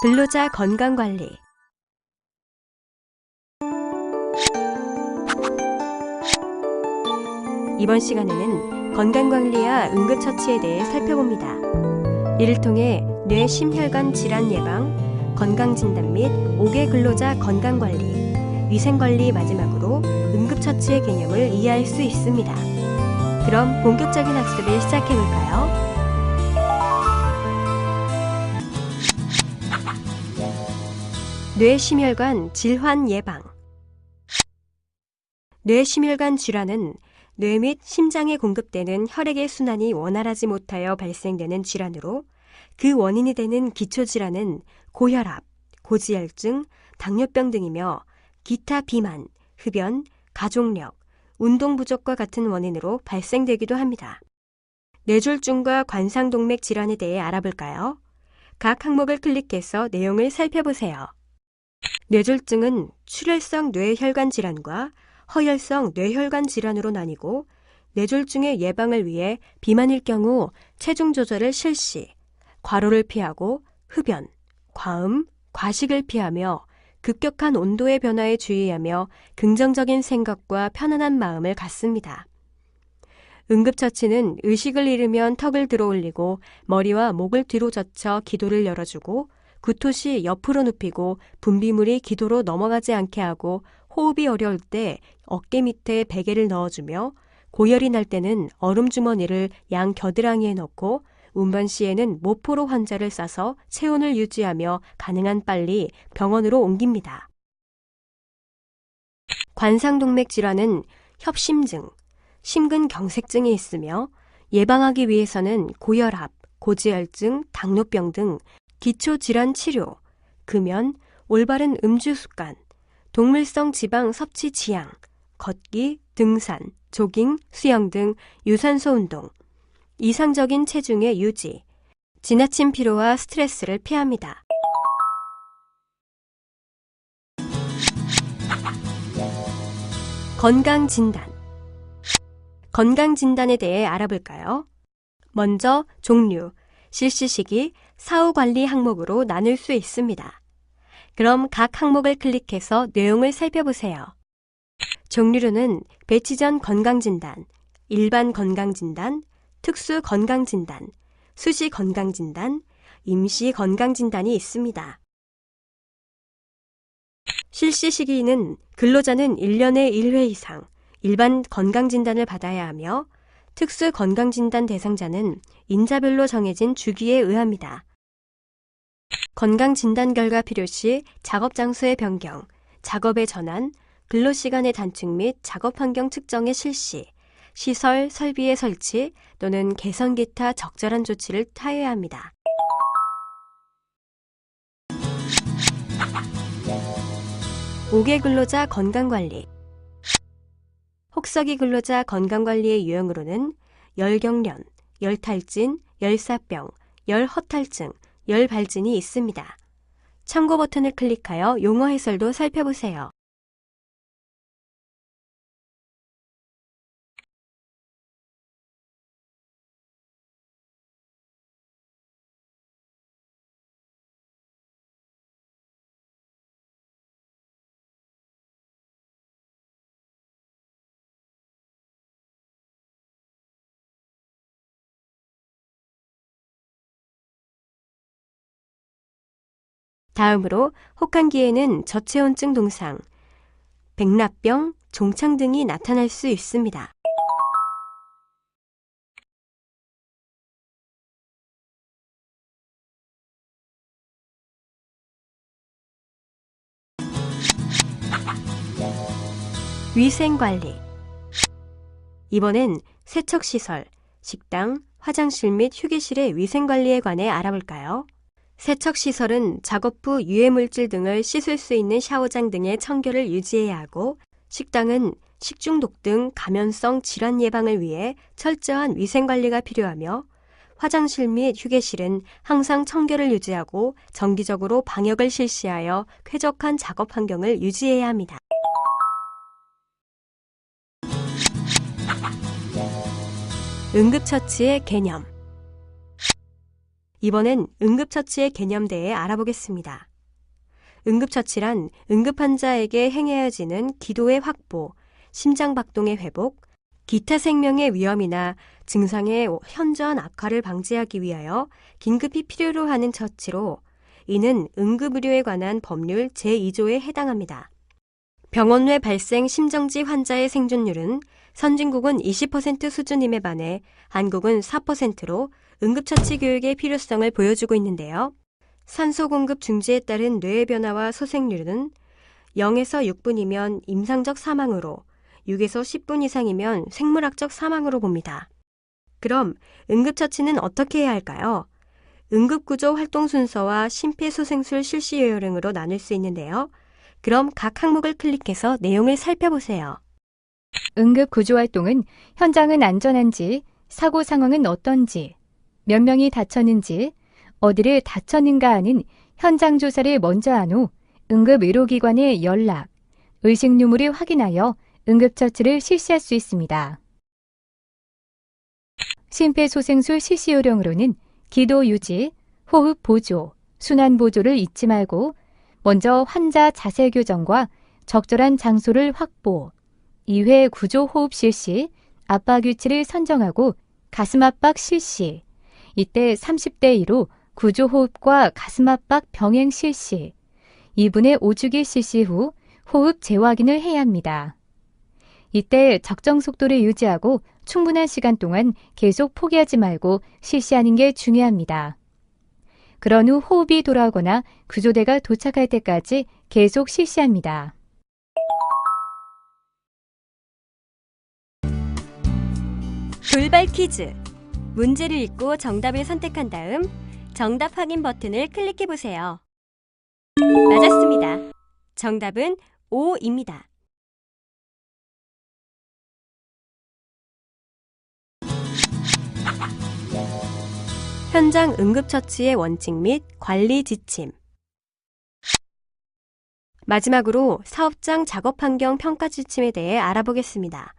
근로자 건강관리. 이번 시간에는 건강관리와 응급처치에 대해 살펴봅니다. 이를 통해 뇌 심혈관 질환 예방, 건강진단 및 5개 근로자 건강관리, 위생관리 마지막으로 응급처치의 개념을 이해할 수 있습니다. 그럼 본격적인 학습을 시작해볼까요? 뇌심혈관 질환 예방. 뇌심혈관 질환은 뇌 및 심장에 공급되는 혈액의 순환이 원활하지 못하여 발생되는 질환으로 그 원인이 되는 기초질환은 고혈압, 고지혈증, 당뇨병 등이며 기타 비만, 흡연, 가족력, 운동 부족과 같은 원인으로 발생되기도 합니다. 뇌졸중과 관상동맥 질환에 대해 알아볼까요? 각 항목을 클릭해서 내용을 살펴보세요. 뇌졸중은 출혈성 뇌혈관 질환과 허혈성 뇌혈관 질환으로 나뉘고 뇌졸중의 예방을 위해 비만일 경우 체중 조절을 실시, 과로를 피하고 흡연, 과음, 과식을 피하며 급격한 온도의 변화에 주의하며 긍정적인 생각과 편안한 마음을 갖습니다. 응급처치는 의식을 잃으면 턱을 들어 올리고 머리와 목을 뒤로 젖혀 기도를 열어주고 구토 시 옆으로 눕히고 분비물이 기도로 넘어가지 않게 하고 호흡이 어려울 때 어깨 밑에 베개를 넣어주며 고열이 날 때는 얼음 주머니를 양 겨드랑이에 넣고 운반 시에는 모포로 환자를 싸서 체온을 유지하며 가능한 빨리 병원으로 옮깁니다. 관상동맥 질환은 협심증, 심근경색증이 있으며 예방하기 위해서는 고혈압, 고지혈증, 당뇨병 등 기초질환 치료, 금연, 올바른 음주 습관, 동물성 지방 섭취 지양, 걷기, 등산, 조깅, 수영 등 유산소 운동, 이상적인 체중의 유지, 지나친 피로와 스트레스를 피합니다. 건강진단. 건강진단에 대해 알아볼까요? 먼저 종류, 실시 시기, 사후 관리 항목으로 나눌 수 있습니다. 그럼 각 항목을 클릭해서 내용을 살펴보세요. 종류로는 배치 전 건강진단, 일반 건강진단, 특수 건강진단, 수시 건강진단, 임시 건강진단이 있습니다. 실시 시기는 근로자는 1년에 1회 이상 일반 건강진단을 받아야 하며 특수 건강진단 대상자는 인자별로 정해진 주기에 의합니다. 건강진단 결과 필요시 작업 장소의 변경, 작업의 전환, 근로시간의 단축 및 작업환경 측정의 실시, 시설, 설비의 설치 또는 개선 기타 적절한 조치를 하여야 합니다. 옥외 근로자 건강관리. 혹서기 근로자 건강관리의 유형으로는 열경련, 열탈진, 열사병, 열허탈증, 열발진이 있습니다. 참고 버튼을 클릭하여 용어 해설도 살펴보세요. 다음으로 혹한기에는 저체온증 동상, 백납병, 종창 등이 나타날 수 있습니다. 위생관리. 이번엔 세척시설, 식당, 화장실 및 휴게실의 위생관리에 관해 알아볼까요? 세척시설은 작업 후 유해물질 등을 씻을 수 있는 샤워장 등의 청결을 유지해야 하고, 식당은 식중독 등 감염성 질환 예방을 위해 철저한 위생관리가 필요하며, 화장실 및 휴게실은 항상 청결을 유지하고 정기적으로 방역을 실시하여 쾌적한 작업 환경을 유지해야 합니다. 응급처치의 개념. 이번엔 응급처치의 개념에 대해 알아보겠습니다. 응급처치란 응급환자에게 행해야지는 기도의 확보, 심장박동의 회복, 기타 생명의 위험이나 증상의 현저한 악화를 방지하기 위하여 긴급히 필요로 하는 처치로 이는 응급의료에 관한 법률 제2조에 해당합니다. 병원 내 발생 심정지 환자의 생존율은 선진국은 20% 수준임에 반해 한국은 4%로 응급처치 교육의 필요성을 보여주고 있는데요. 산소 공급 중지에 따른 뇌의 변화와 소생률은 0에서 6분이면 임상적 사망으로 6에서 10분 이상이면 생물학적 사망으로 봅니다. 그럼 응급처치는 어떻게 해야 할까요? 응급구조 활동 순서와 심폐소생술 실시 요령으로 나눌 수 있는데요. 그럼 각 항목을 클릭해서 내용을 살펴보세요. 응급구조활동은 현장은 안전한지, 사고 상황은 어떤지, 몇 명이 다쳤는지, 어디를 다쳤는가 하는 현장 조사를 먼저 한 후 응급의료기관에 연락, 의식 유무를 확인하여 응급처치를 실시할 수 있습니다. 심폐소생술 실시 요령으로는 기도 유지, 호흡 보조, 순환 보조를 잊지 말고 먼저 환자 자세 교정과 적절한 장소를 확보, 2회 구조 호흡 실시, 압박 위치를 선정하고 가슴 압박 실시, 이때 30대 2로 구조 호흡과 가슴 압박 병행 실시, 2분의 5주기 실시 후 호흡 재확인을 해야 합니다. 이때 적정 속도를 유지하고 충분한 시간 동안 계속 포기하지 말고 실시하는 게 중요합니다. 그런 후 호흡이 돌아오거나 구조대가 도착할 때까지 계속 실시합니다. 돌발 퀴즈. 문제를 읽고 정답을 선택한 다음 정답 확인 버튼을 클릭해 보세요. 맞았습니다. 정답은 5입니다. 현장 응급처치의 원칙 및 관리 지침. 마지막으로 사업장 작업환경 평가 지침에 대해 알아보겠습니다.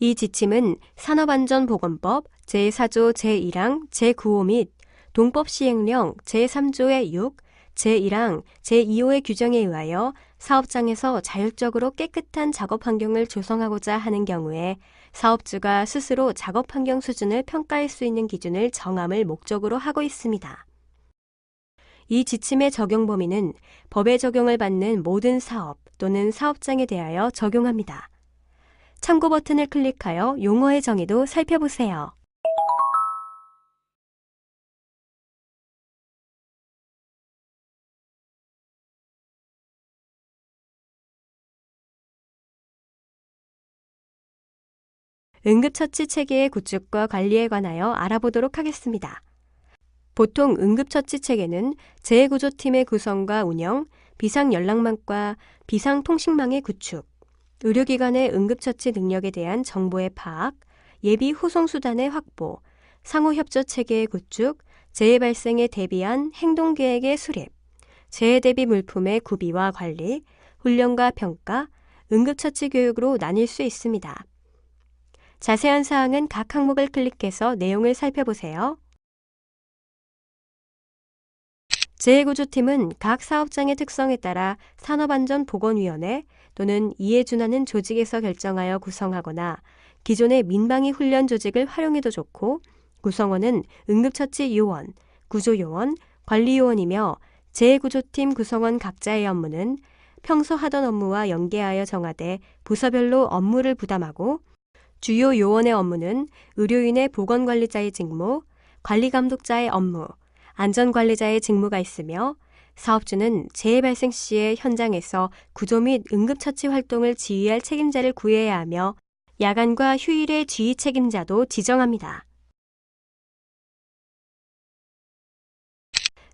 이 지침은 산업안전보건법 제4조 제1항 제9호 및 동법 시행령 제3조의 6, 제1항 제2호의 규정에 의하여 사업장에서 자율적으로 깨끗한 작업환경을 조성하고자 하는 경우에 사업주가 스스로 작업환경 수준을 평가할 수 있는 기준을 정함을 목적으로 하고 있습니다. 이 지침의 적용 범위는 법의 적용을 받는 모든 사업 또는 사업장에 대하여 적용합니다. 참고 버튼을 클릭하여 용어의 정의도 살펴보세요. 응급처치 체계의 구축과 관리에 관하여 알아보도록 하겠습니다. 보통 응급처치 체계는 재구조팀의 구성과 운영, 비상연락망과 비상통신망의 구축, 의료기관의 응급처치 능력에 대한 정보의 파악, 예비 후송수단의 확보, 상호협조 체계의 구축, 재해 발생에 대비한 행동계획의 수립, 재해 대비 물품의 구비와 관리, 훈련과 평가, 응급처치 교육으로 나뉠 수 있습니다. 자세한 사항은 각 항목을 클릭해서 내용을 살펴보세요. 재해구조팀은 각 사업장의 특성에 따라 산업안전보건위원회 또는 이에 준하는 조직에서 결정하여 구성하거나 기존의 민방위 훈련 조직을 활용해도 좋고 구성원은 응급처치 요원, 구조요원, 관리요원이며 재해구조팀 구성원 각자의 업무는 평소 하던 업무와 연계하여 정하되 부서별로 업무를 부담하고 주요 요원의 업무는 의료인의 보건관리자의 직무, 관리감독자의 업무, 안전관리자의 직무가 있으며 사업주는 재해 발생 시에 현장에서 구조 및 응급처치 활동을 지휘할 책임자를 구해야 하며 야간과 휴일의 지휘 책임자도 지정합니다.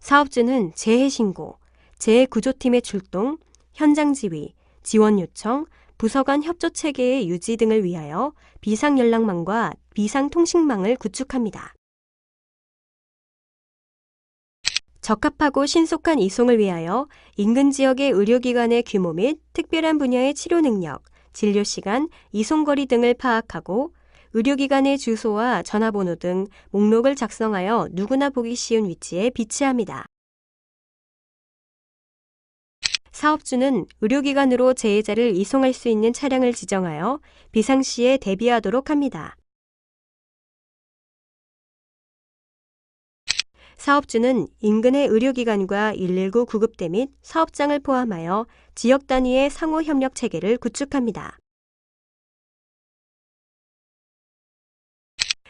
사업주는 재해 신고, 재해 구조팀의 출동, 현장 지휘, 지원 요청, 부서 간 협조 체계의 유지 등을 위하여 비상연락망과 비상통신망을 구축합니다. 적합하고 신속한 이송을 위하여 인근 지역의 의료기관의 규모 및 특별한 분야의 치료 능력, 진료 시간, 이송 거리 등을 파악하고 의료기관의 주소와 전화번호 등 목록을 작성하여 누구나 보기 쉬운 위치에 비치합니다. 사업주는 의료기관으로 재해자를 이송할 수 있는 차량을 지정하여 비상시에 대비하도록 합니다. 사업주는 인근의 의료기관과 119 구급대 및 사업장을 포함하여 지역 단위의 상호 협력 체계를 구축합니다.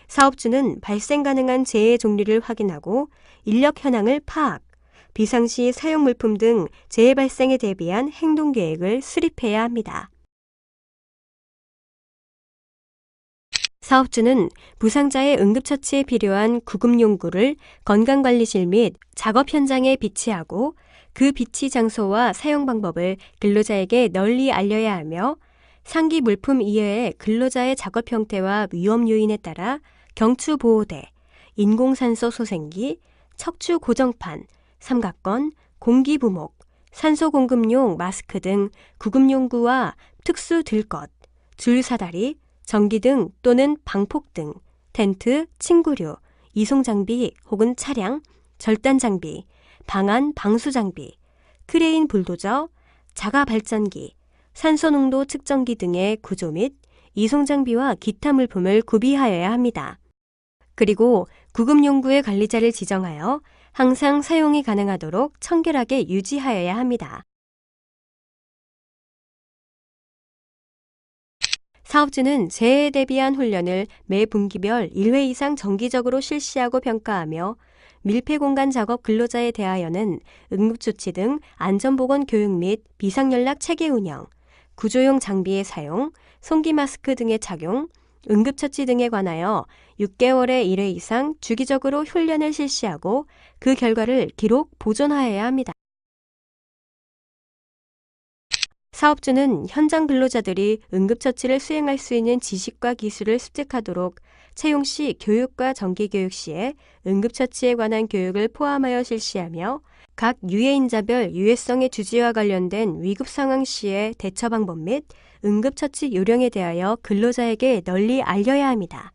사업주는 발생 가능한 재해 종류를 확인하고 인력 현황을 파악, 비상시 사용 물품 등 재해 발생에 대비한 행동 계획을 수립해야 합니다. 사업주는 부상자의 응급처치에 필요한 구급용구를 건강관리실 및 작업 현장에 비치하고 그 비치 장소와 사용 방법을 근로자에게 널리 알려야 하며 상기 물품 이외의 근로자의 작업 형태와 위험 요인에 따라 경추보호대, 인공산소 소생기, 척추 고정판, 삼각건, 공기부목, 산소 공급용 마스크 등 구급용구와 특수 들것, 줄사다리, 전기등 또는 방폭 등, 텐트, 침구류, 이송장비 혹은 차량, 절단장비, 방안 방수장비, 크레인 불도저, 자가발전기, 산소농도 측정기 등의 구조 및 이송장비와 기타 물품을 구비하여야 합니다. 그리고 구급용구의 관리자를 지정하여 항상 사용이 가능하도록 청결하게 유지하여야 합니다. 사업주는 재해에 대비한 훈련을 매 분기별 1회 이상 정기적으로 실시하고 평가하며 밀폐공간 작업 근로자에 대하여는 응급조치 등 안전보건 교육 및 비상연락 체계 운영, 구조용 장비의 사용, 송기 마스크 등의 착용, 응급처치 등에 관하여 6개월에 1회 이상 주기적으로 훈련을 실시하고 그 결과를 기록 보존하여야 합니다. 사업주는 현장 근로자들이 응급처치를 수행할 수 있는 지식과 기술을 습득하도록 채용 시 교육과 정기교육 시에 응급처치에 관한 교육을 포함하여 실시하며 각 유해인자별 유해성의 주지와 관련된 위급 상황 시의 대처 방법 및 응급처치 요령에 대하여 근로자에게 널리 알려야 합니다.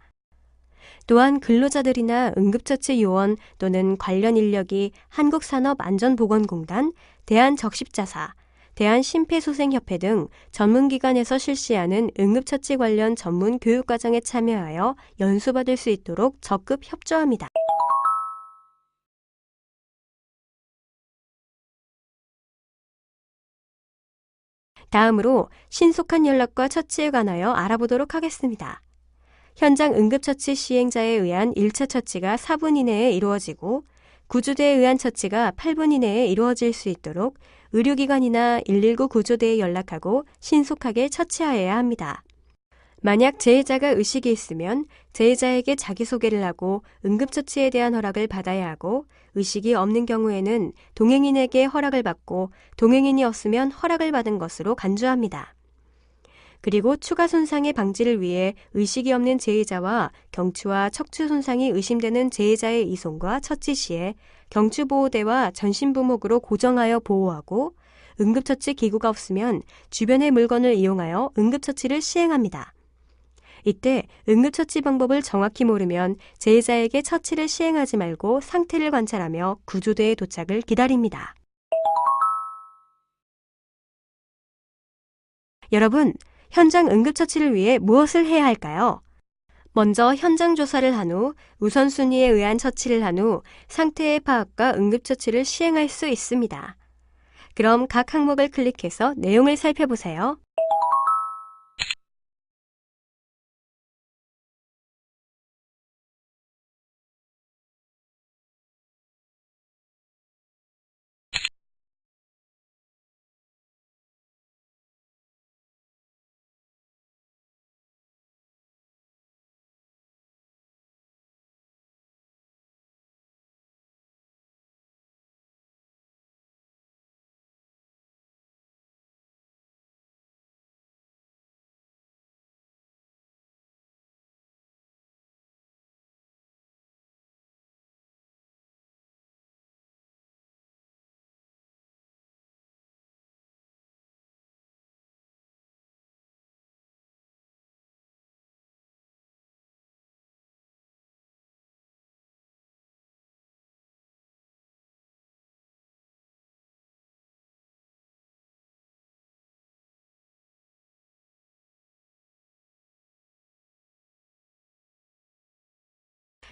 또한 근로자들이나 응급처치 요원 또는 관련 인력이 한국산업안전보건공단, 대한적십자사, 대한심폐소생협회 등 전문기관에서 실시하는 응급처치 관련 전문 교육과정에 참여하여 연수받을 수 있도록 적극 협조합니다. 다음으로 신속한 연락과 처치에 관하여 알아보도록 하겠습니다. 현장 응급처치 시행자에 의한 1차 처치가 4분 이내에 이루어지고 구조대에 의한 처치가 8분 이내에 이루어질 수 있도록 의료기관이나 119 구조대에 연락하고 신속하게 처치하여야 합니다. 만약 재해자가 의식이 있으면 재해자에게 자기소개를 하고 응급처치에 대한 허락을 받아야 하고 의식이 없는 경우에는 동행인에게 허락을 받고 동행인이 없으면 허락을 받은 것으로 간주합니다. 그리고 추가 손상의 방지를 위해 의식이 없는 재해자와 경추와 척추 손상이 의심되는 재해자의 이송과 처치 시에 경추보호대와 전신부목으로 고정하여 보호하고 응급처치 기구가 없으면 주변의 물건을 이용하여 응급처치를 시행합니다. 이때 응급처치 방법을 정확히 모르면 재해자에게 처치를 시행하지 말고 상태를 관찰하며 구조대의 도착을 기다립니다. 여러분, 현장 응급처치를 위해 무엇을 해야 할까요? 먼저 현장 조사를 한 후 우선순위에 의한 처치를 한 후 상태의 파악과 응급처치를 시행할 수 있습니다. 그럼 각 항목을 클릭해서 내용을 살펴보세요.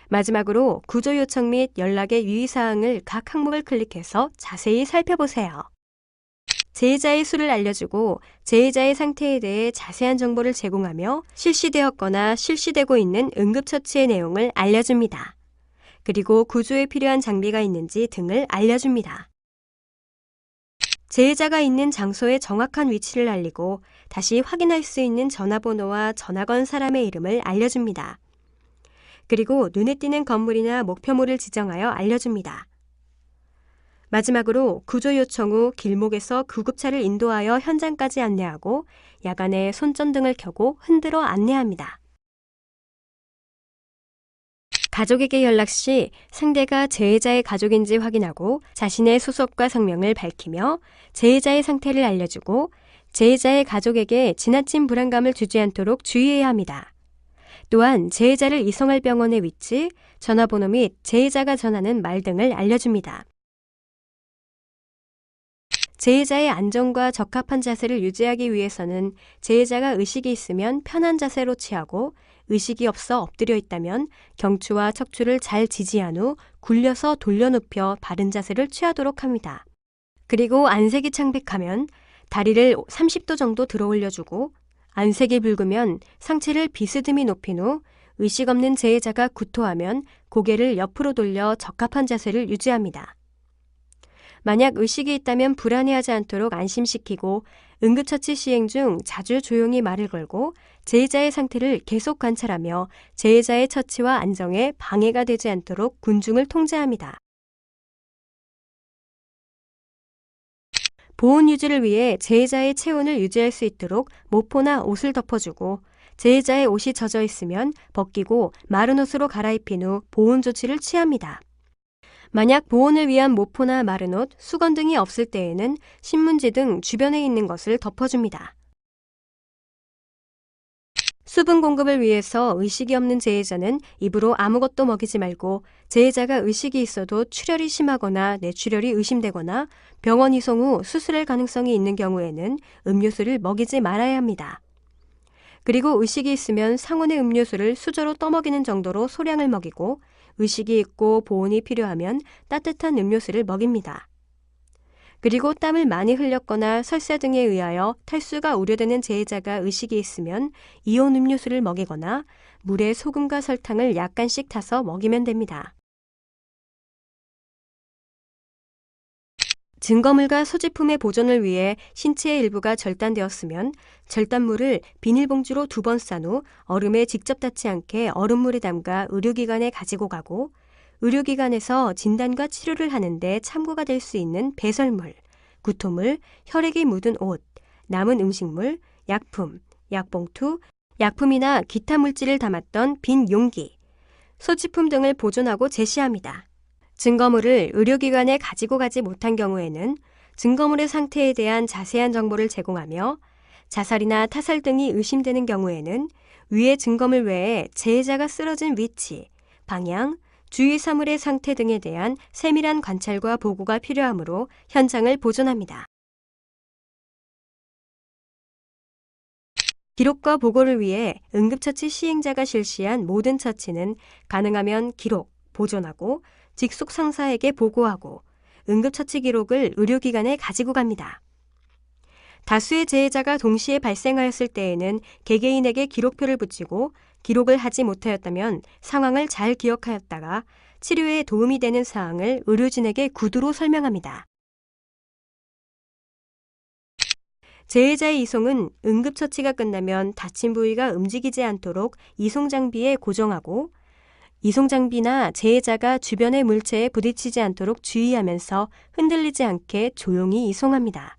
마지막으로 구조 요청 및 연락의 유의사항을 각 항목을 클릭해서 자세히 살펴보세요. 제의자의 수를 알려주고 제의자의 상태에 대해 자세한 정보를 제공하며 실시되었거나 실시되고 있는 응급처치의 내용을 알려줍니다. 그리고 구조에 필요한 장비가 있는지 등을 알려줍니다. 제의자가 있는 장소의 정확한 위치를 알리고 다시 확인할 수 있는 전화번호와 전화 건 사람의 이름을 알려줍니다. 그리고 눈에 띄는 건물이나 목표물을 지정하여 알려줍니다. 마지막으로 구조 요청 후 길목에서 구급차를 인도하여 현장까지 안내하고 야간에 손전등을 켜고 흔들어 안내합니다. 가족에게 연락 시 상대가 제의자의 가족인지 확인하고 자신의 소속과 성명을 밝히며 제의자의 상태를 알려주고 제의자의 가족에게 지나친 불안감을 주지 않도록 주의해야 합니다. 또한 제의자를 이송할 병원의 위치, 전화번호 및 제의자가 전하는 말 등을 알려줍니다. 제의자의 안전과 적합한 자세를 유지하기 위해서는 제의자가 의식이 있으면 편한 자세로 취하고 의식이 없어 엎드려 있다면 경추와 척추를 잘 지지한 후 굴려서 돌려눕혀 바른 자세를 취하도록 합니다. 그리고 안색이 창백하면 다리를 30도 정도 들어 올려주고 안색이 붉으면 상체를 비스듬히 높인 후 의식 없는 제의자가 구토하면 고개를 옆으로 돌려 적합한 자세를 유지합니다. 만약 의식이 있다면 불안해하지 않도록 안심시키고 응급처치 시행 중 자주 조용히 말을 걸고 제의자의 상태를 계속 관찰하며 제의자의 처치와 안정에 방해가 되지 않도록 군중을 통제합니다. 보온 유지를 위해 제의자의 체온을 유지할 수 있도록 모포나 옷을 덮어주고 제의자의 옷이 젖어 있으면 벗기고 마른 옷으로 갈아입힌 후 보온 조치를 취합니다. 만약 보온을 위한 모포나 마른 옷, 수건 등이 없을 때에는 신문지 등 주변에 있는 것을 덮어줍니다. 수분 공급을 위해서 의식이 없는 제의자는 입으로 아무것도 먹이지 말고 제의자가 의식이 있어도 출혈이 심하거나 뇌출혈이 의심되거나 병원 이송 후 수술할 가능성이 있는 경우에는 음료수를 먹이지 말아야 합니다. 그리고 의식이 있으면 상온의 음료수를 수저로 떠먹이는 정도로 소량을 먹이고 의식이 있고 보온이 필요하면 따뜻한 음료수를 먹입니다. 그리고 땀을 많이 흘렸거나 설사 등에 의하여 탈수가 우려되는 제의자가 의식이 있으면 이온 음료수를 먹이거나 물에 소금과 설탕을 약간씩 타서 먹이면 됩니다. 증거물과 소지품의 보존을 위해 신체의 일부가 절단되었으면 절단물을 비닐봉지로 2번 싼 후 얼음에 직접 닿지 않게 얼음물에 담가 의료기관에 가지고 가고 의료기관에서 진단과 치료를 하는데 참고가 될 수 있는 배설물, 구토물, 혈액이 묻은 옷, 남은 음식물, 약품, 약봉투, 약품이나 기타 물질을 담았던 빈 용기, 소지품 등을 보존하고 제시합니다. 증거물을 의료기관에 가지고 가지 못한 경우에는 증거물의 상태에 대한 자세한 정보를 제공하며 자살이나 타살 등이 의심되는 경우에는 위의 증거물 외에 제의자가 쓰러진 위치, 방향, 주위 사물의 상태 등에 대한 세밀한 관찰과 보고가 필요하므로 현장을 보존합니다. 기록과 보고를 위해 응급처치 시행자가 실시한 모든 처치는 가능하면 기록, 보존하고 직속 상사에게 보고하고 응급처치 기록을 의료기관에 가지고 갑니다. 다수의 재해자가 동시에 발생하였을 때에는 개개인에게 기록표를 붙이고 기록을 하지 못하였다면 상황을 잘 기억하였다가 치료에 도움이 되는 사항을 의료진에게 구두로 설명합니다. 재해자의 이송은 응급처치가 끝나면 다친 부위가 움직이지 않도록 이송장비에 고정하고 이송장비나 재해자가 주변의 물체에 부딪히지 않도록 주의하면서 흔들리지 않게 조용히 이송합니다.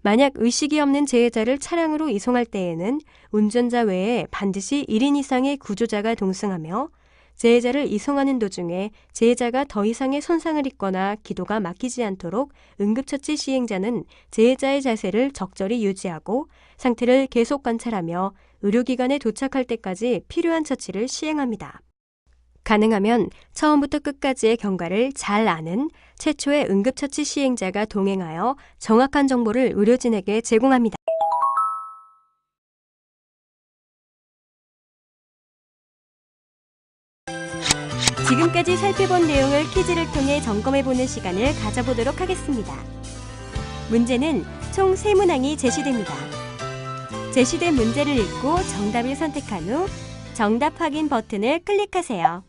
만약 의식이 없는 재해자를 차량으로 이송할 때에는 운전자 외에 반드시 1인 이상의 구조자가 동승하며 재해자를 이송하는 도중에 재해자가 더 이상의 손상을 입거나 기도가 막히지 않도록 응급처치 시행자는 재해자의 자세를 적절히 유지하고 상태를 계속 관찰하며 의료기관에 도착할 때까지 필요한 처치를 시행합니다. 가능하면 처음부터 끝까지의 경과를 잘 아는 최초의 응급처치 시행자가 동행하여 정확한 정보를 의료진에게 제공합니다. 지금까지 살펴본 내용을 퀴즈를 통해 점검해보는 시간을 가져보도록 하겠습니다. 문제는 총 3문항이 제시됩니다. 제시된 문제를 읽고 정답을 선택한 후 정답 확인 버튼을 클릭하세요.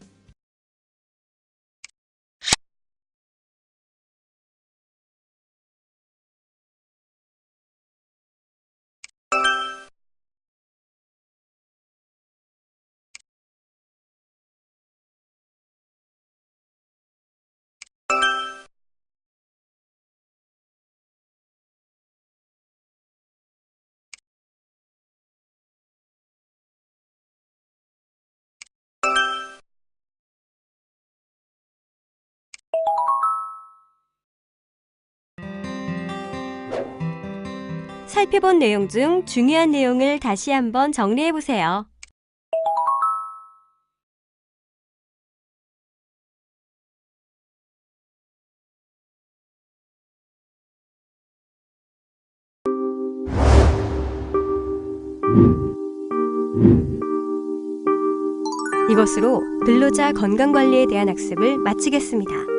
살펴본 내용 중 중요한 내용을 다시 한번 정리해보세요. 이것으로 근로자 건강관리에 대한 학습을 마치겠습니다.